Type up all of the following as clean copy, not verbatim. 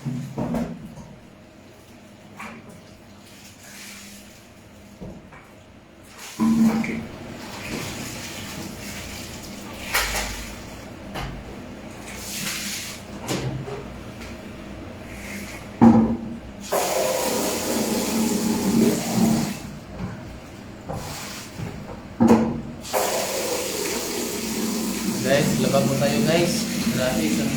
Guys, labang po tayo guys. Grabe, isang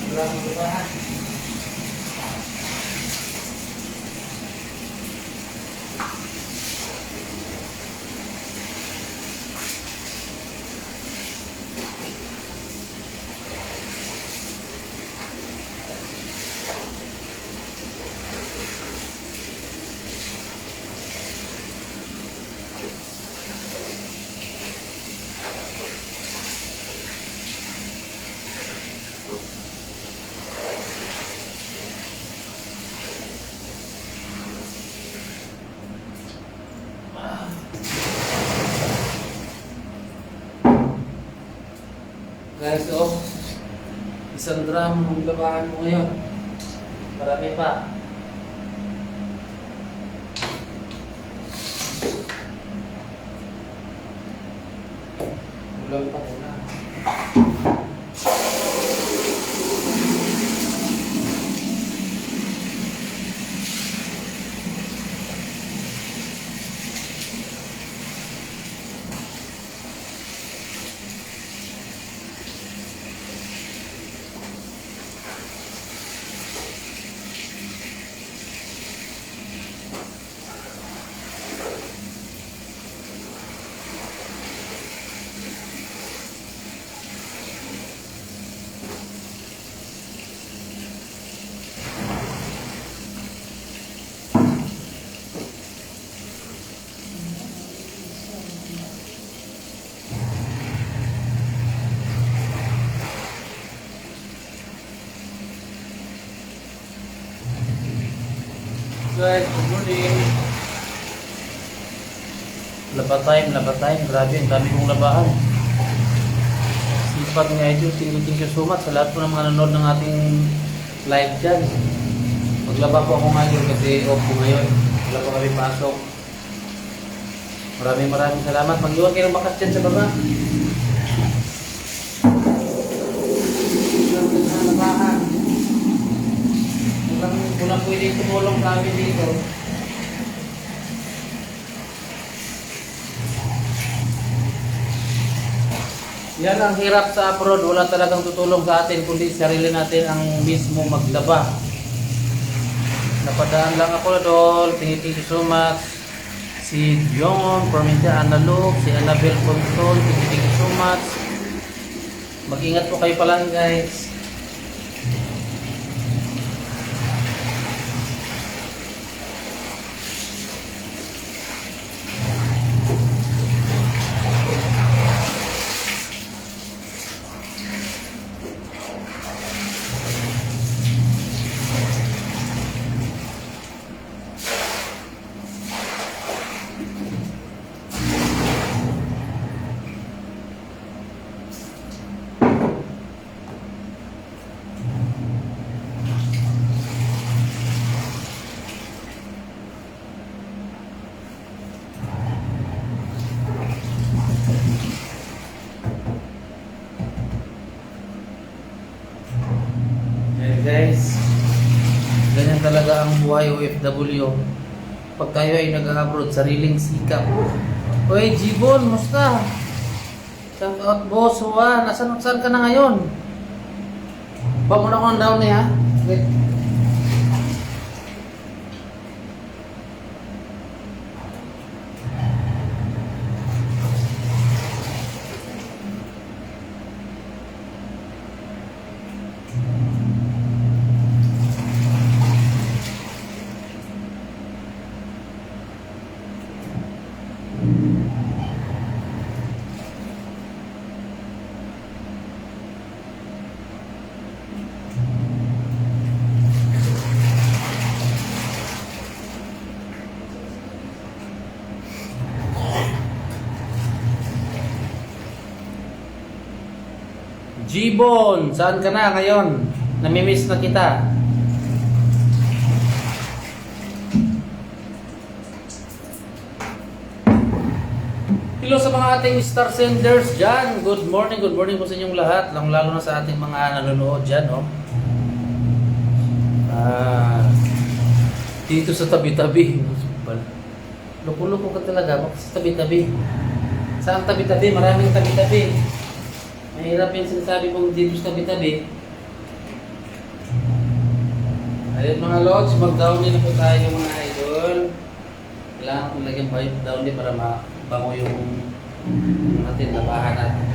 gramo labahan. Guys, isang drum ang labahan mo ngayon. Marami pa. Ulang pa muna. Guys, good morning. Laba time. Grabe, ang dami kong labahan. Sipag nga ito. Thank you so much sa lahat po ng mga nanonood ng ating live dyan. Maglaba po ako ngayon kasi off po ngayon. Wala po kami pasok. Maraming salamat. Mag-iwan kayo ng bakas dyan sa baba. Labahan. Walang pwede tumulong sa amin dito. Yan ang hirap sa abroad. Wala talagang tutulong sa atin kundi sarili natin ang mismo maglaba. Napadaan lang ako doon. Thank you so much. Si Dion, Provincia Analog, si Annabel Control, thank you so much. Mag-ingat po kayo palagi guys. Guys, ganyan talaga ang buhay OFW. Pag kayo ay nag-abroad, sariling sikap. Oy, Jibon, musta? Shout out boss, nasaan ka na ngayon? Baka mo na ako ng down ha? Okay. Jibon, saan ka na ngayon? Namimiss na kita. Hello sa mga ating star senders dyan. Good morning po sa inyong lahat. Lalo na sa ating mga nanonood dyan, no? Dito sa tabi-tabi. Loko-loko ka talaga. Bakit sa tabi-tabi? Saan tabi-tabi? Maraming tabi-tabi. Mahirap yung sinasabi kong dito sa tabi-tabi. Ayun mga lods, mag-downy na po tayo mga idol. Kailangan kong lagyan pa yung downy para mabango yung natin, labahan natin.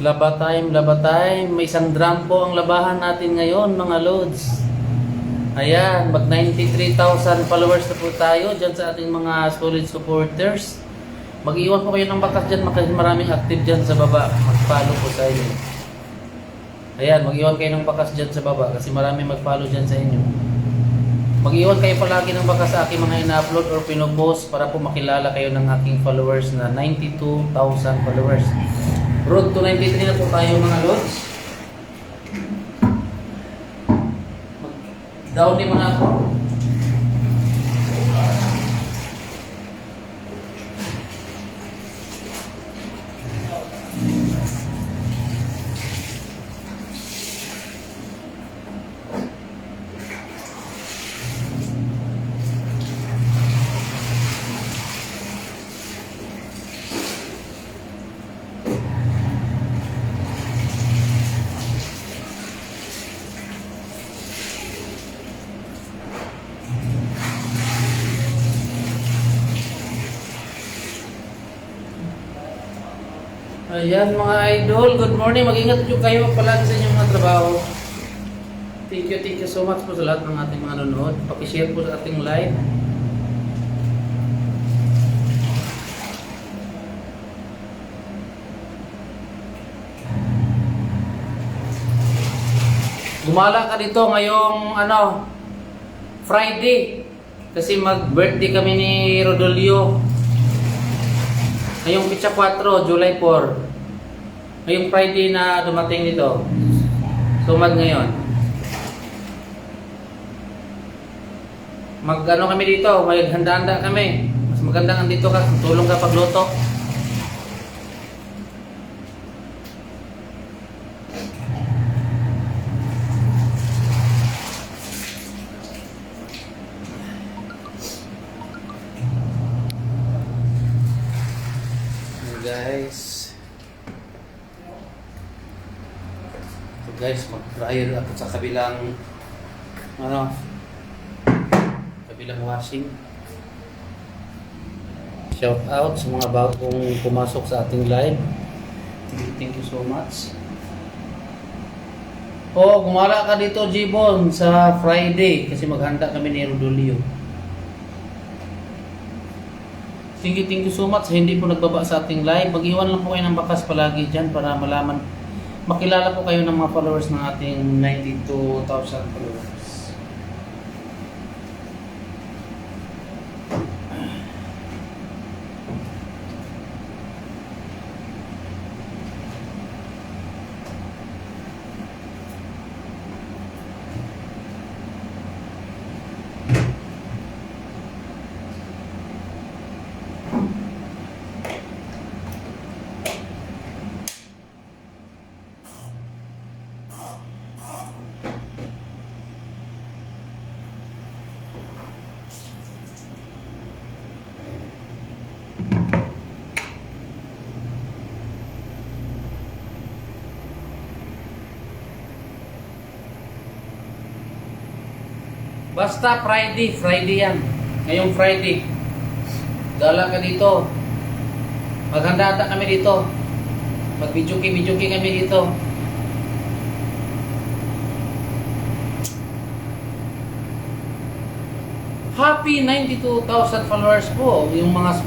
Laba time. May isang drum po ang labahan natin ngayon mga loads. Ayan, mag 93,000 followers na po tayo dyan sa ating mga solid supporters. Mag-iwan po kayo ng bakas dyan, maraming active dyan sa baba. Mag-follow po sa inyo. Ayan, mag-iwan kayo ng bakas dyan sa baba kasi maraming mag-follow dyan sa inyo. Mag-iwan kayo palagi ng bakas sa aking mga ina-upload or pinopost para po makilala kayo ng aking followers na 92,000 followers. Road to 93 na po tayo mga lods. Down din muna ako. Ayan mga idol, good morning. Mag-ingat po kayo palagi sa inyong mga trabaho. Thank you so much po sa lahat ng ating mga nanonood. Paki-share po sa ating live. Gumala ka dito ngayong Friday. Kasi mag-birthday kami ni Rodolio. Ngayong Pitsa 4, July 4. Ngayong Friday na dumating dito. Sumad ngayon. Kami dito, may handa-handa kami. Mas maganda nga dito ka, tulong ka pagluto. Guys, mag-dryer ako sa kabilang washing. Shout out sa mga bagong pumasok sa ating live. Thank you so much. Gumala ka dito Jibon sa Friday kasi maghanda kami ni Rodolio. Thank you so much. Hindi po nagbaba sa ating live. Mag-iwan lang po kayo ng bakas palagi dyan para makilala po kayo ng mga followers ng ating 92,000 followers. Basta Friday yan. Ngayong Friday. Gala ka dito. Maghanda kami dito. Mag-videoke kami dito. Happy 92,000 followers po. Yung mga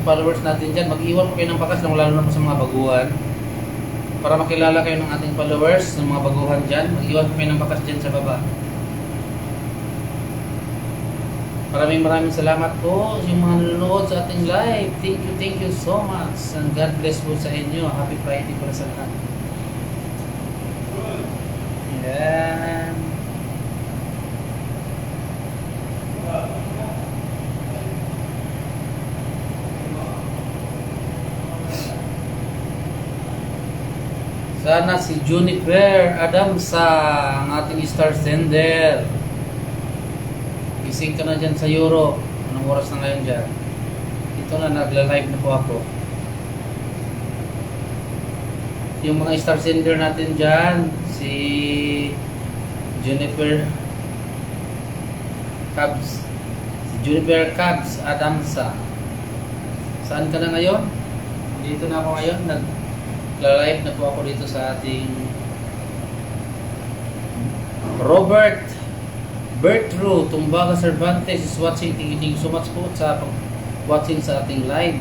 followers natin dyan. Mag-iwan po kayo ng bakas lalo na po sa mga baguhan. para makilala kayo ng ating followers, ng mga baguhan dyan. Mag-iwan kami ng bakas dyan sa baba. Maraming salamat po yung mga nanonood sa ating live. Thank you so much. And God bless po sa inyo. Happy Friday para sa lahat. Yan. Sana si Juniper Adamsa, ang ating star sender. Gising ka na dyan sa Europe. Anong oras na ngayon dyan? Ito na, nagla-live na po ako. Yung mga star sender natin dyan, si Juniper Cabs. Si Juniper Cabs Adamsa. Saan ka na ngayon? Dito na ako ngayon. Nagla-live na po ako dito sa ating Robert Bertru Tumbaga Cervantes is watching. Thank you so much po sa watching sa ating live.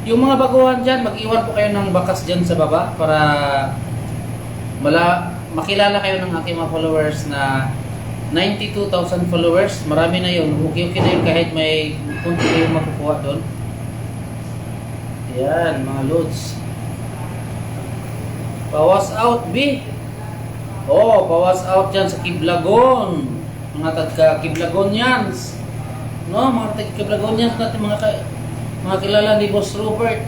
Yung mga baguhan dyan, mag-iwan po kayo ng bakas dyan sa baba para makilala kayo ng aking mga followers na 92,000 followers. Marami na yun. Okay na yun kahit may punto kayong makukuha doon. Ayan, mga loads. Pawas out, B. Oh, pawas out dyan sa Kiblagon. Mga tagka-Kiblagonians. No, mga tagka-Kiblagonians natin, mga kilala ni Boss Robert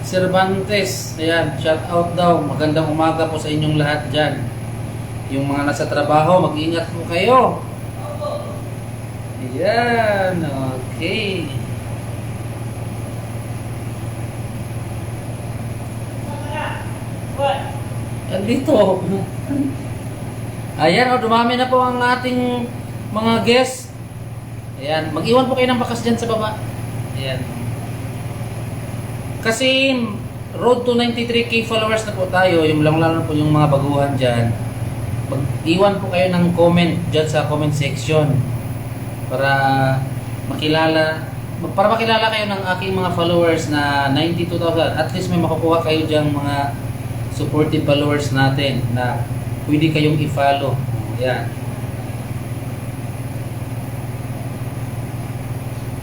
Cervantes. Ayan, shout out daw. Magandang umaga po sa inyong lahat dyan. Yung mga nasa trabaho, mag-ingat po kayo. Ayan, okay. Dito. Ayan, dumami na po ang ating mga guests. Ayan, mag-iwan po kayo ng bakas dyan sa baba. Ayan. Kasi road to 93k followers na po tayo, yung lang po yung mga baguhan dyan. Mag-iwan po kayo ng comment dyan sa comment section para makilala kayo ng aking mga followers na 92,000. At least may makukuha kayo dyan mga supportive followers natin na pwede kayong i-follow. Ayan.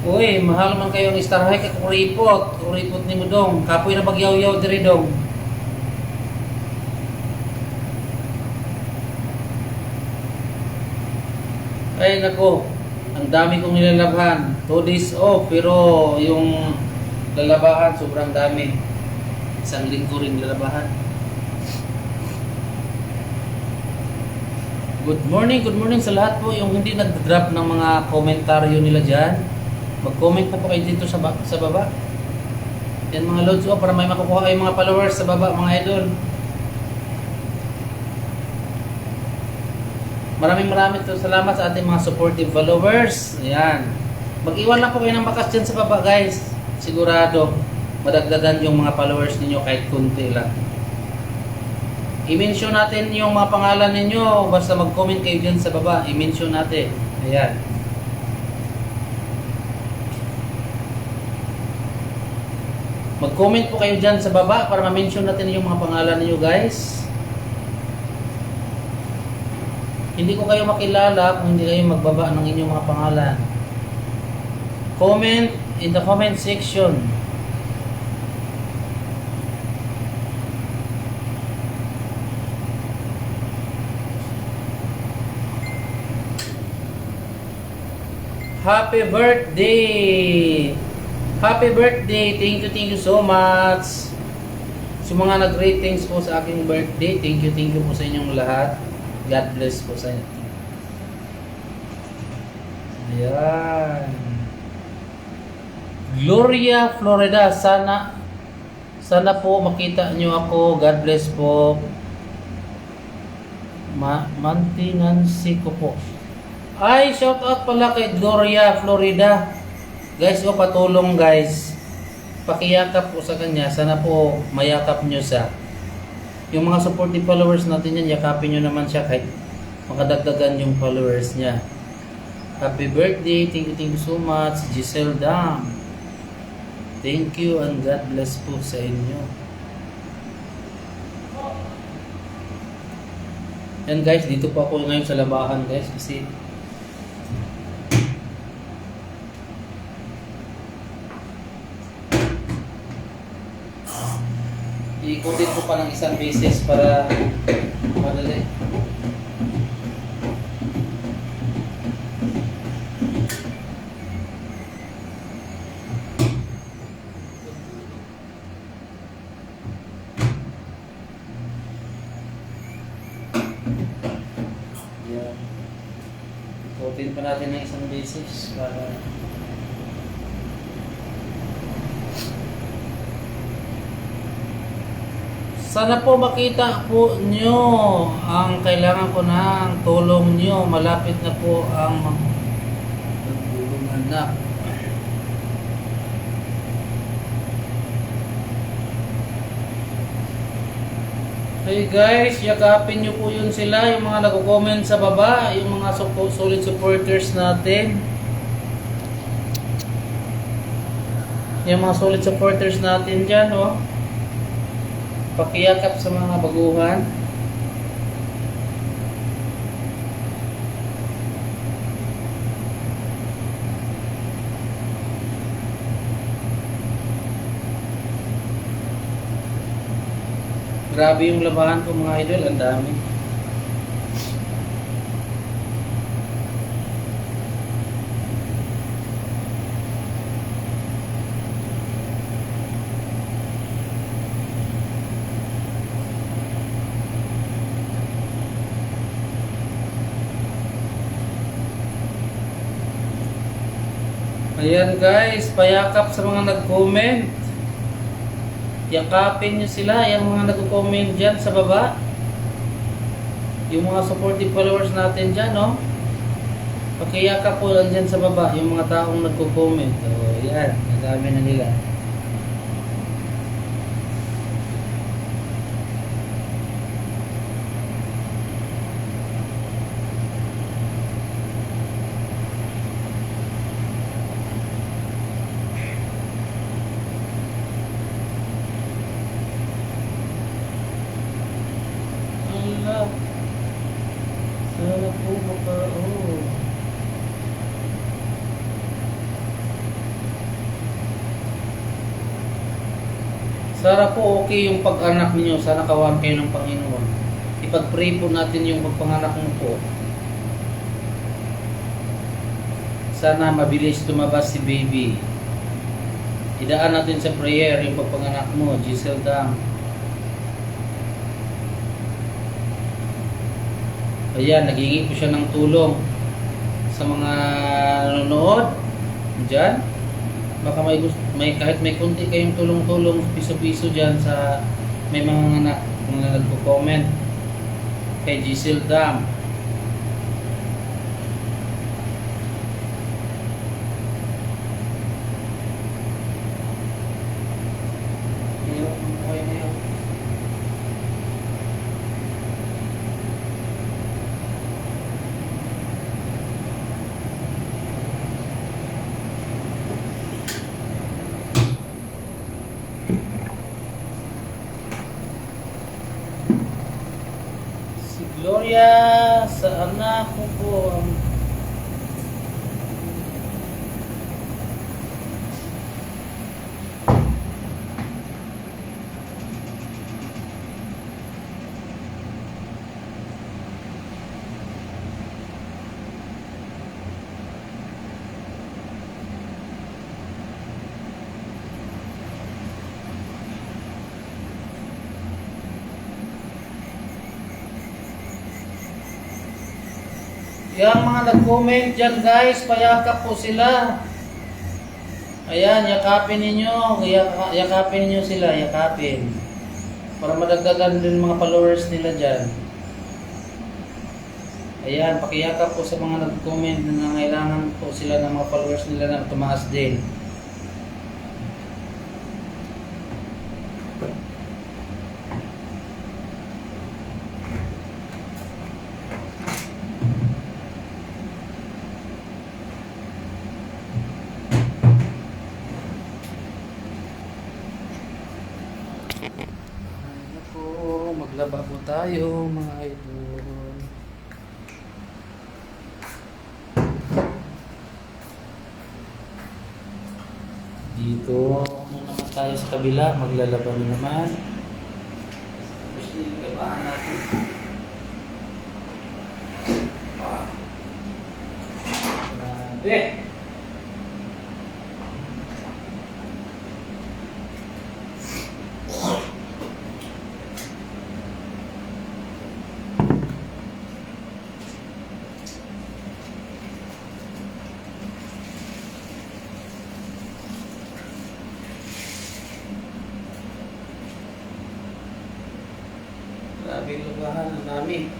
Uy, mahal man kayong star high kakuripot. Kuripot ni mo dong. Kapoy na bagyaw-yaw diri dong. Ay nako, ang dami kong nilalabhan. 2 days off, pero yung lalabahan sobrang dami. Isang linggo rin lalabahan. Good morning sa lahat po. Yung hindi nag-drop ng mga komentaryo nila dyan, mag-comment na po kayo dito sa baba. Yan mga loads para may makukuha kayo mga followers sa baba, mga idol. Maraming salamat sa ating mga supportive followers. Ayan. Mag-iwan lang po kayo ng bakas dyan sa baba, guys. Sigurado madagdagan yung mga followers ninyo kahit kunti lang. I-mention natin yung mga pangalan ninyo. Basta mag-comment kayo dyan sa baba. I-mention natin. Ayan. Mag-comment po kayo dyan sa baba para ma-mention natin yung mga pangalan ninyo, guys. Hindi ko kayo makilala kung hindi kayo magbaba ng inyong mga pangalan. Comment in the comment section. Happy birthday! Happy birthday! Thank you so much. Sa mga nag-ratings po sa aking birthday, thank you po sa inyong lahat. God bless po sa inyo. Ayan. Gloria, Florida. Sana po makita nyo ako. God bless po. Mantinansi ko po. Ay, shout out pala kay Gloria, Florida. Guys, patulong guys. Pakiyakap po sa kanya. Sana po mayakap nyo siya. Yung mga supportive followers natin yan, yakapin nyo naman siya kahit makadagdagan yung followers niya. Happy birthday. Thank you so much. Giselle Dam. Thank you and God bless po sa inyo. Yan guys, dito po ako ngayon sa labahan guys kasi iikutin ko pa ng isang beses para madali. Yan. Ikutin pa natin ng isang beses para sana po makita po nyo ang kailangan ko ng tulong nyo. Malapit na po ang magulong anak. Hey guys, yakapin nyo po yun sila, yung mga nag-comment sa baba, yung mga solid supporters natin. Yung mga solid supporters natin dyan, oh. Pakiyakap sa mga baguhan. Grabe yung labahan ko mga idol, ang dami. Ayan guys, payakap sa mga nag-comment. Yakapin nyo sila, yung mga nag-comment dyan sa baba. Yung mga supportive followers natin dyan, no? Pakiyakap po lang dyan sa baba, yung mga taong nagko-comment. So, ayan, nadami na nila. Sana po oh. Sana po okay yung pag-anak niyo. Sana kawan kayo ng Panginoon. Ipag-pray po natin yung pagpanganak mo po. Sana mabilis lumabas si baby. Idaan natin sa prayer yung pagpanganak mo, Giselle Dam. Ayan, naghingi po siya ng tulong sa mga nanonood dyan. Baka may kahit may kunti kayong tulong-tulong, piso-piso dyan sa may mga anak na nagko-comment kay Giselle Dam. Gloria sa anak ko po ang yung mga nag-comment dyan guys, payakap po sila. Ayan, yakapin ninyo. Yakapin ninyo sila, yakapin. Para madagdagan din mga followers nila dyan. Ayan, pakiyakap po sa mga nag-comment na nangailangan po sila ng mga followers nila na tumaas din. Maglaba po tayo mga idol. Dito na naman tayo sa kabila, maglalaba na naman. Tapos nilagabahan natin. Grabe! Grabe yung lugahan, ang dami.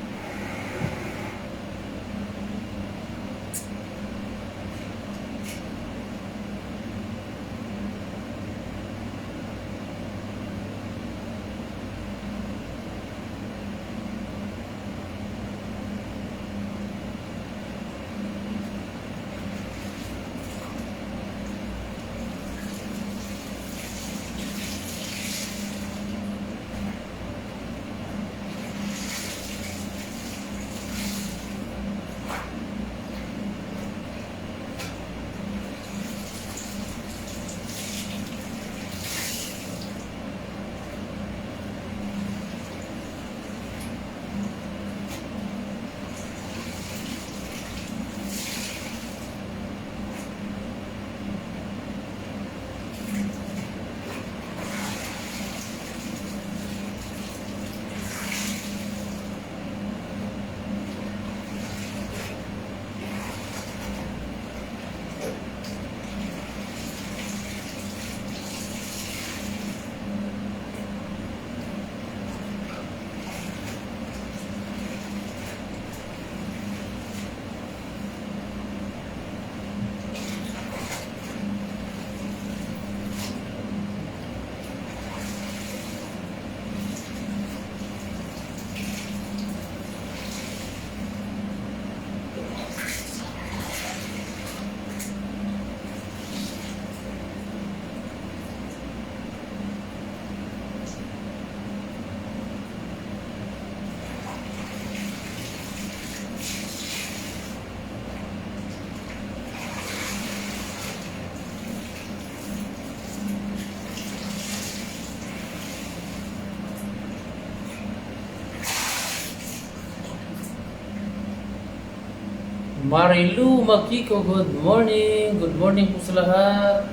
Marilu Makiko, good morning. Good morning po sa lahat.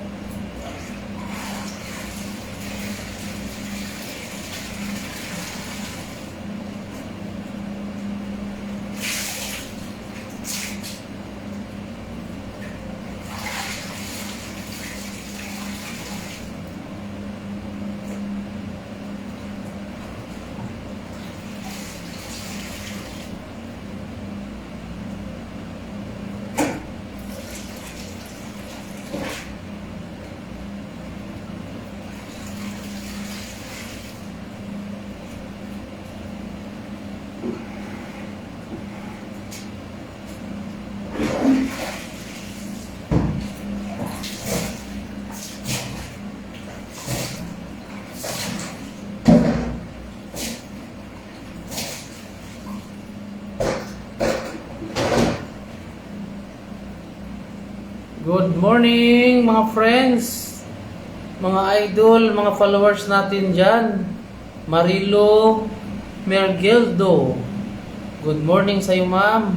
Good morning mga friends, mga idol, mga followers natin dyan. Marilo Mergeldo, good morning sa iyo ma'am.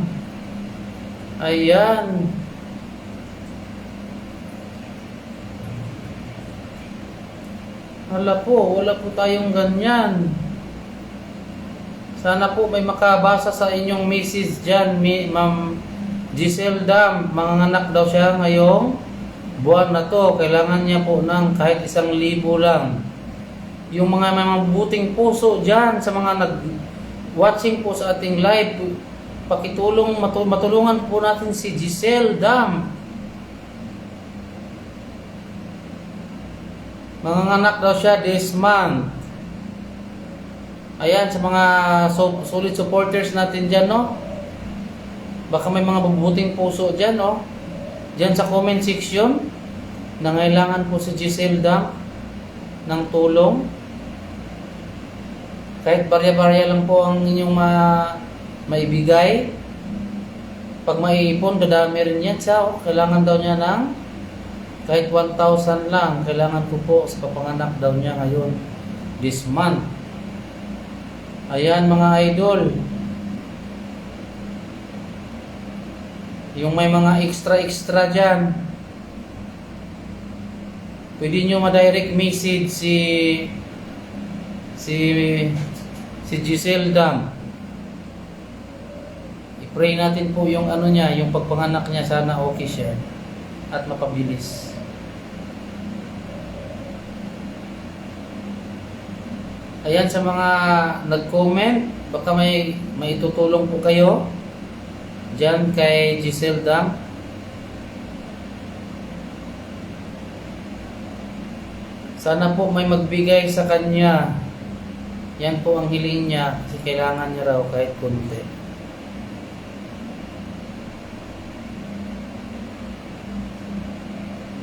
Ayan. Hala po, wala po tayong ganyan. Sana po may makabasa sa inyong message dyan, ma'am Giselle Dam. Manganganak daw siya ngayong buwan na to. Kailangan niya po ng kahit 1,000 lang. Yung mga mabuting puso dyan sa mga nag-watching po sa ating live, pakitulong, matulungan po natin si Giselle Dam. Manganganak daw siya this month. Ayan, sa mga solid supporters natin dyan, no? Baka may mga mabuting puso dyan, no? Dyan sa comment section, nangailangan po si Giselle Dam ng tulong. Kahit barya-barya lang po ang inyong maibigay. Pag maiipon, dadami rin yan siya. Oh. Kailangan daw niya ng Kahit 1,000 lang, kailangan ko po sa papanganak daw niya ngayon, this month. Ayan mga idol. Yung may mga extra dyan, pwede nyo ma-direct message si Giselle Dam. I-pray natin po yung ano niya, yung pagpanganak niya, sana okay siya at mapabilis. Ayan, sa mga nag-comment, baka may itutulong po kayo dyan kay Giselle Dam. Sana po may magbigay sa kanya. Yan po ang hiling niya kasi kailangan niya raw kahit konti.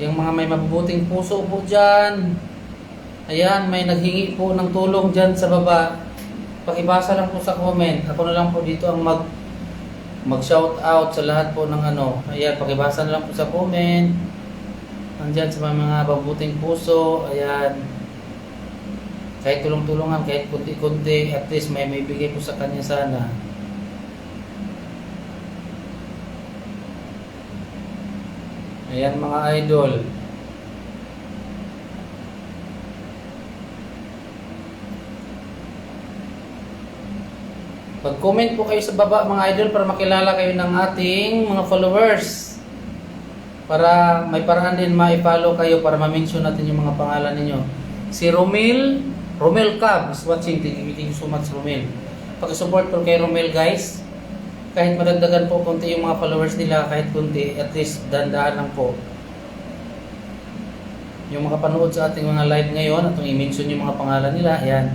Yung mga may mabubuting puso po dyan, ayan, may naghingi po ng tulong dyan sa baba. Pakibasa lang po sa comment. Ako na lang po dito ang mag-shout out sa lahat po ng ano. Ayan, pakibasa na lang po sa comment. Andyan sa mga mabubuting puso. Ayan. Kahit tulong-tulungan, kahit kunti-kunti, at least may bigay po sa kanya sana. Ayan mga idol. Pag-comment po kayo sa baba mga idol para makilala kayo ng ating mga followers. Para may paraan din ma-follow kayo para ma-mention natin yung mga pangalan ninyo. Si Romel Cab is watching. Thank you so much Romel. Pag-support po kay Romel guys. Kahit madagdagan po konti yung mga followers nila, kahit konti, at least dandaan lang po. Yung makapanood sa ating mga live ngayon, at i-mention yung mga pangalan nila, ayan.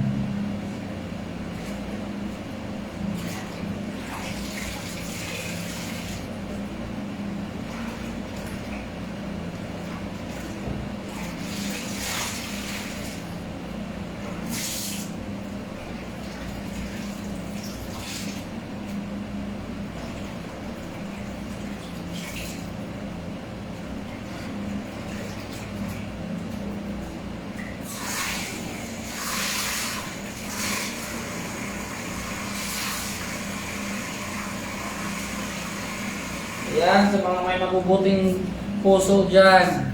Ayan, sa mga may mabubuting puso dyan.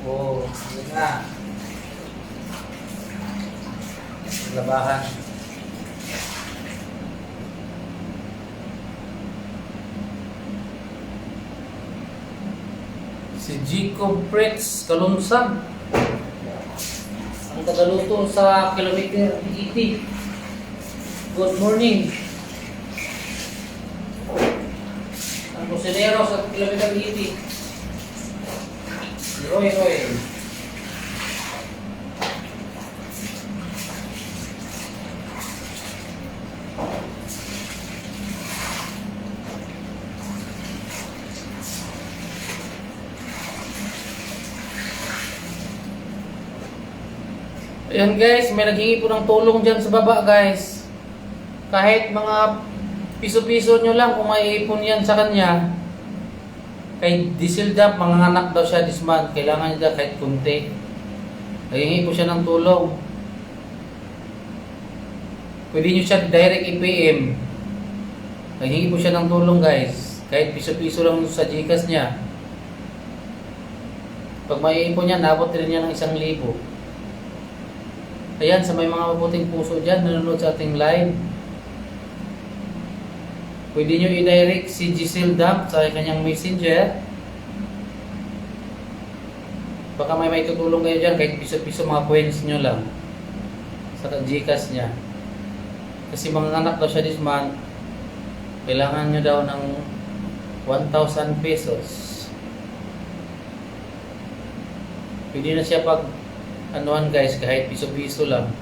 Oh, yun na. Labahan. Si Jacob Fritz Kalunsag. Ang tagaluto sa kilometer 80. Good morning. Kusinero sa kilometer 80. Roy. Ayan guys, may naghingi po ng tulong dyan sa baba guys. Kahit mga piso-piso nyo lang kung may ipon yan sa kanya. Kay Giselle Dam, manganganak daw siya this month. Kailangan niya kahit kunti. Naghingi po siya ng tulong. Pwede nyo siya direct i-PM. Naghingi po siya ng tulong guys. Kahit piso-piso lang sa Gcash niya. Pag may ipon niya, nabot rin niya ng 1,000. Ayan, sa may mga mabuting puso dyan, nanonood sa ating live. Pwede nyo i-direct si Giselle Dam sa kanyang messenger. Baka may tutulong kayo dyan, kahit piso-piso mga coins nyo lang sa Gcash niya. Kasi mga anak daw siya this month, kailangan nyo daw ng 1,000 pesos. Pwede na siya pag anuhan guys, kahit piso-piso lang.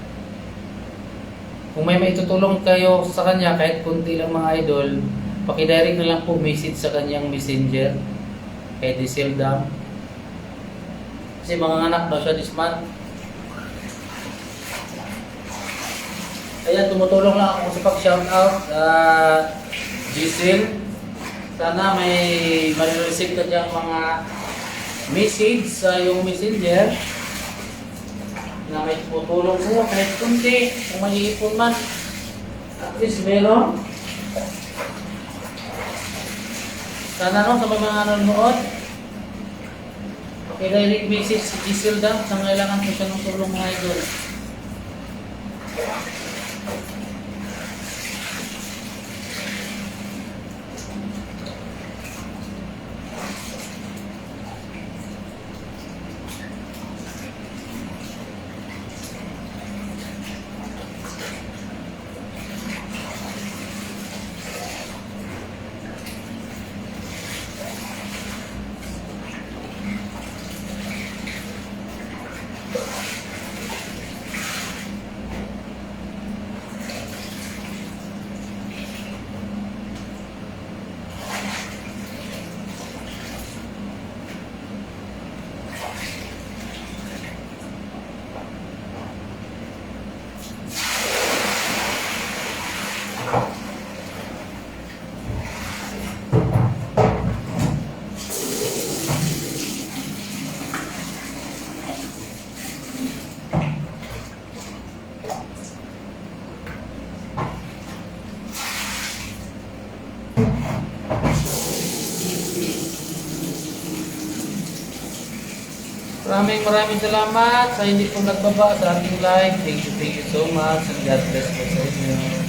Kung may maitutulong kayo sa kanya, kahit kunti lang mga idol, pakidirect na lang po message sa kanyang messenger kay Giselle Dam. Kasi mga anak daw siya this month. Ayan, tumutulong lang ako sa pag-shoutout Giselle. Sana may marireceive ka dyan mga message sa iyong messenger na may tutulong sa iyo kahit kunti, kung mag-iipon man. At least meron. Sana no, sa mga nanonood, i-direct message si Giselda sa kailangan ko siya ng tulong mga idol. Maraming salamat sa hindi po nagbaba sa ating live. Thank you so much and God bless po sa inyo.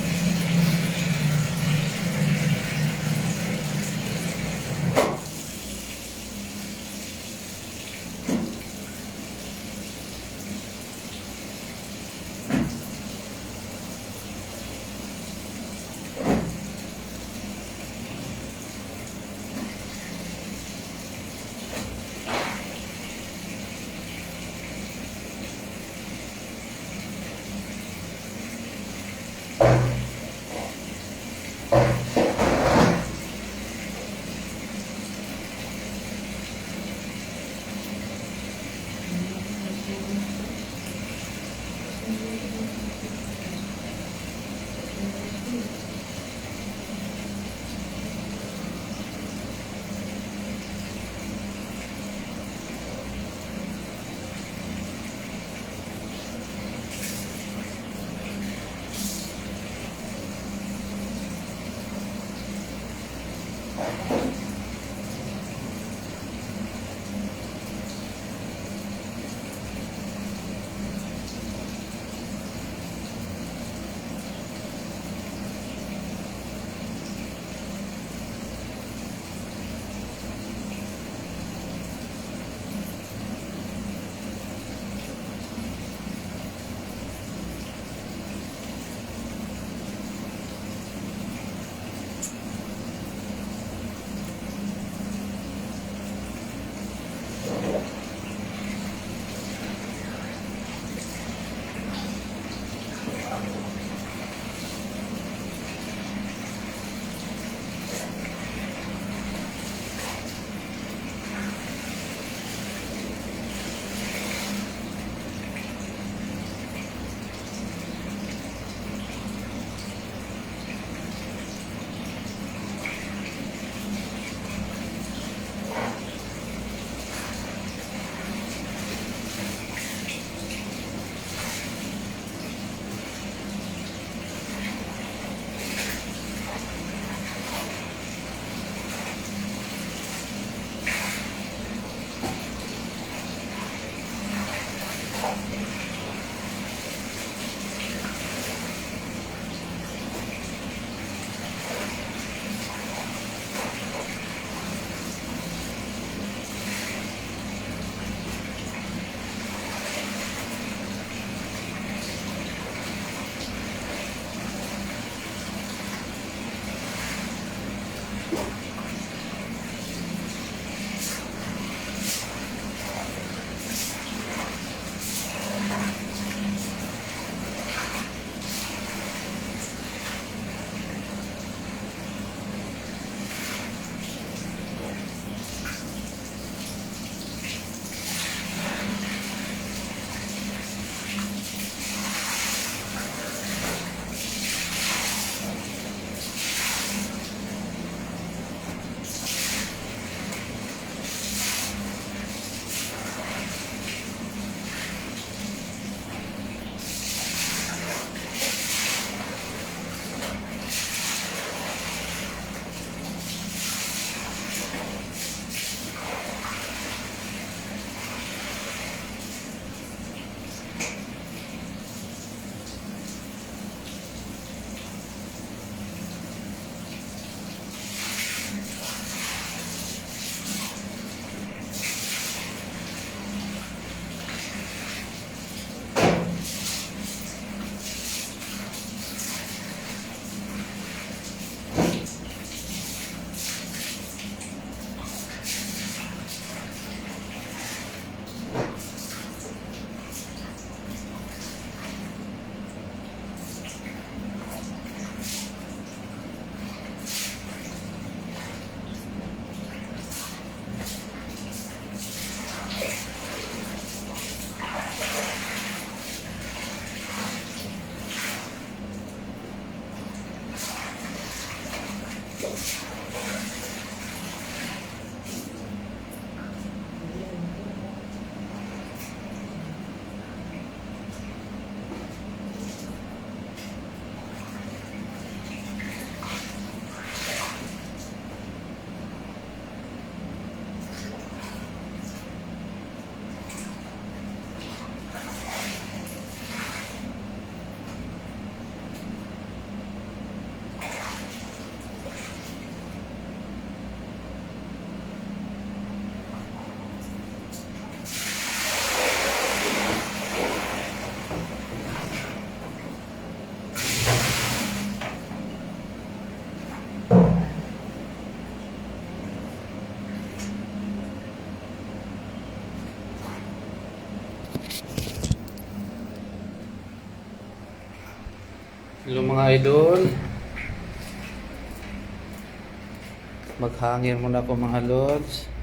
Hello mga idol. Maghangin muna ako mga lods.